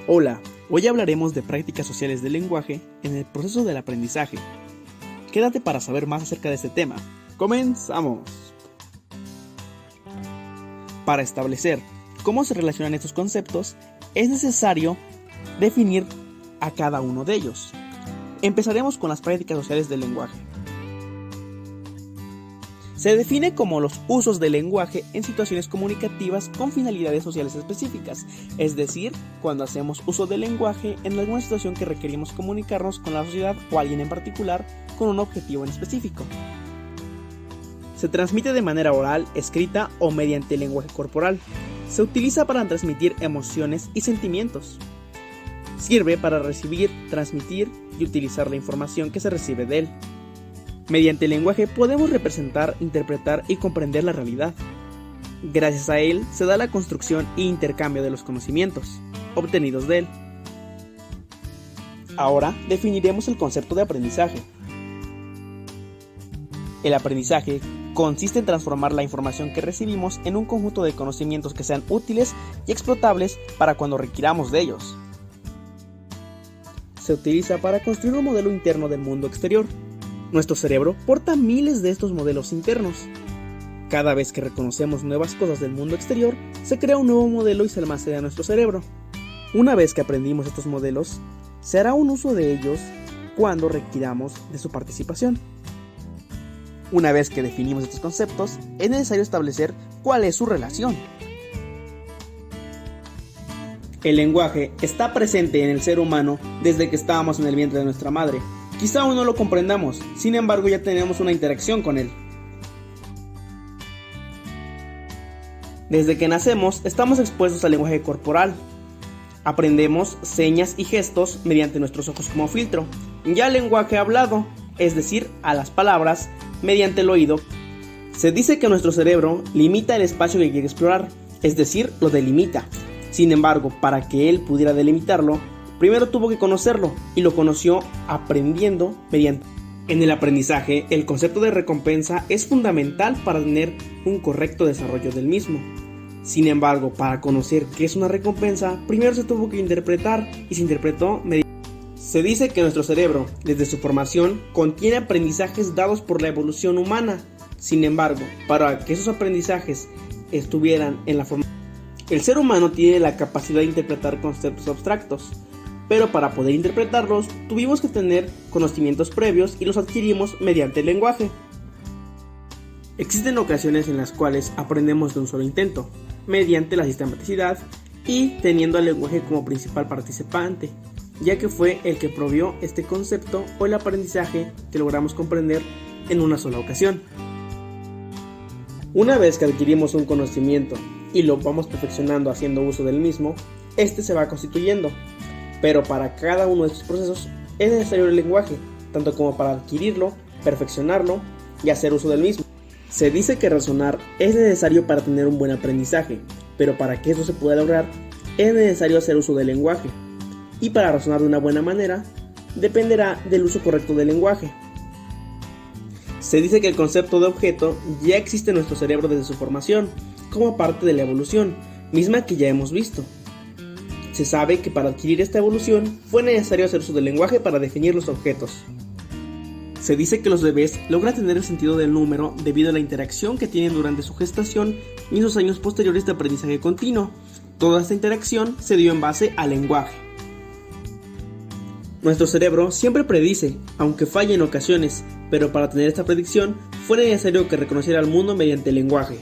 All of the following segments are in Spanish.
Hola, hoy hablaremos de prácticas sociales del lenguaje en el proceso del aprendizaje. Quédate para saber más acerca de este tema. ¡Comenzamos! Para establecer cómo se relacionan estos conceptos, es necesario definir a cada uno de ellos. Empezaremos con las prácticas sociales del lenguaje. Se define como los usos del lenguaje en situaciones comunicativas con finalidades sociales específicas, es decir, cuando hacemos uso del lenguaje en alguna situación que requerimos comunicarnos con la sociedad o alguien en particular con un objetivo en específico. Se transmite de manera oral, escrita o mediante lenguaje corporal. Se utiliza para transmitir emociones y sentimientos. Sirve para recibir, transmitir y utilizar la información que se recibe de él. Mediante el lenguaje podemos representar, interpretar y comprender la realidad. Gracias a él se da la construcción e intercambio de los conocimientos obtenidos de él. Ahora definiremos el concepto de aprendizaje. El aprendizaje consiste en transformar la información que recibimos en un conjunto de conocimientos que sean útiles y explotables para cuando requiramos de ellos. Se utiliza para construir un modelo interno del mundo exterior. Nuestro cerebro porta miles de estos modelos internos. Cada vez que reconocemos nuevas cosas del mundo exterior, se crea un nuevo modelo y se almacena en nuestro cerebro. Una vez que aprendimos estos modelos, se hará un uso de ellos cuando requiramos de su participación. Una vez que definimos estos conceptos, es necesario establecer cuál es su relación. El lenguaje está presente en el ser humano desde que estábamos en el vientre de nuestra madre. Quizá aún no lo comprendamos, sin embargo ya tenemos una interacción con él. Desde que nacemos estamos expuestos al lenguaje corporal. Aprendemos señas y gestos mediante nuestros ojos como filtro. Ya el lenguaje hablado, es decir, a las palabras, mediante el oído. Se dice que nuestro cerebro limita el espacio que quiere explorar, es decir, lo delimita. Sin embargo, para que él pudiera delimitarlo, primero tuvo que conocerlo, y lo conoció aprendiendo mediante. En el aprendizaje, el concepto de recompensa es fundamental para tener un correcto desarrollo del mismo. Sin embargo, para conocer qué es una recompensa, primero se tuvo que interpretar, y se interpretó mediante. Se dice que nuestro cerebro, desde su formación, contiene aprendizajes dados por la evolución humana. Sin embargo, para que esos aprendizajes estuvieran en la formación, el ser humano tiene la capacidad de interpretar conceptos abstractos, pero para poder interpretarlos tuvimos que tener conocimientos previos y los adquirimos mediante el lenguaje. Existen ocasiones en las cuales aprendemos de un solo intento, mediante la sistematicidad y teniendo al lenguaje como principal participante, ya que fue el que provió este concepto o el aprendizaje que logramos comprender en una sola ocasión. Una vez que adquirimos un conocimiento y lo vamos perfeccionando haciendo uso del mismo, este se va constituyendo. Pero para cada uno de estos procesos es necesario el lenguaje, tanto como para adquirirlo, perfeccionarlo y hacer uso del mismo. Se dice que razonar es necesario para tener un buen aprendizaje, pero para que eso se pueda lograr es necesario hacer uso del lenguaje. Y para razonar de una buena manera, dependerá del uso correcto del lenguaje. Se dice que el concepto de objeto ya existe en nuestro cerebro desde su formación, como parte de la evolución, misma que ya hemos visto. Se sabe que para adquirir esta evolución fue necesario hacer uso del lenguaje para definir los objetos. Se dice que los bebés logran tener el sentido del número debido a la interacción que tienen durante su gestación y en sus años posteriores de aprendizaje continuo. Toda esta interacción se dio en base al lenguaje. Nuestro cerebro siempre predice, aunque falle en ocasiones, pero para tener esta predicción fue necesario que reconociera al mundo mediante el lenguaje.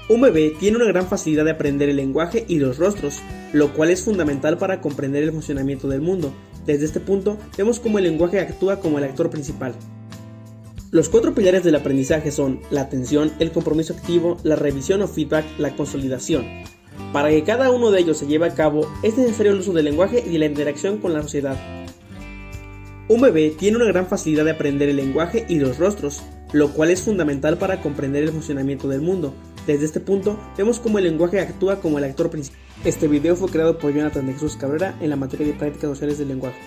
Un bebé tiene una gran facilidad de aprender el lenguaje y los rostros, lo cual es fundamental para comprender el funcionamiento del mundo. Desde este punto, vemos cómo el lenguaje actúa como el actor principal. Los 4 pilares del aprendizaje son la atención, el compromiso activo, la revisión o feedback, la consolidación. Para que cada uno de ellos se lleve a cabo, es necesario el uso del lenguaje y la interacción con la sociedad. Un bebé tiene una gran facilidad de aprender el lenguaje y los rostros, lo cual es fundamental para comprender el funcionamiento del mundo. Desde este punto, vemos cómo el lenguaje actúa como el actor principal. Este video fue creado por Jonathan de Jesús Cabrera en la materia de prácticas sociales del lenguaje.